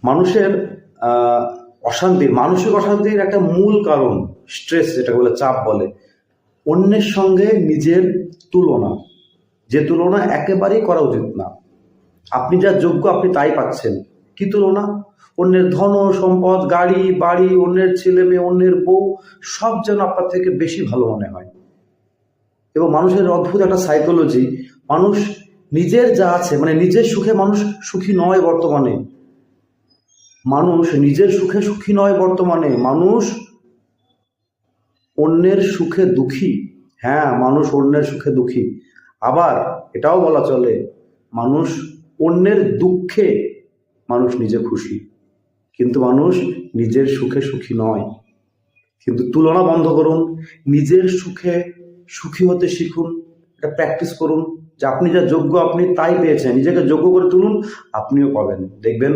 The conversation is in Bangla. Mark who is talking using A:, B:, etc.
A: মানুষের মানসিক অশান্তির একটা মূল কারণ স্ট্রেস, যেটা বলে চাপ বলে, অন্যের সঙ্গে নিজের তুলনা, যে তুলনা একেবারেই করা উচিত না। আপনি যা যোগ্য আপনি তাই পাচ্ছেন। কি তুলনা? অন্যের ধন সম্পদ, গাড়ি বাড়ি, অন্যের ছেলে মেয়ে, অন্যের বউ, সব যেন আপনার থেকে বেশি ভালো মনে হয়। এবং মানুষের অদ্ভুত একটা সাইকোলজি, মানুষ নিজের যা আছে, মানে নিজের সুখে মানুষ সুখী নয় বর্তমানে। মানুষ নিজের সুখে সুখী নয় বর্তমানে, মানুষ অন্যের সুখে দুঃখী। হ্যাঁ, মানুষ অন্যের সুখে দুঃখী। আবার এটাও বলা চলে, মানুষ অন্যের দুঃখে মানুষ নিজে খুশি, কিন্তু মানুষ নিজের সুখে সুখী নয়। কিন্তু তুলনা বন্ধ করুন, নিজের সুখে সুখী হতে শিখুন, এটা প্র্যাকটিস করুন যে আপনি যা যোগ্য আপনি তাই পেয়েছেন। নিজেকে যোগ্য করে তুলুন, আপনিও পাবেন, দেখবেন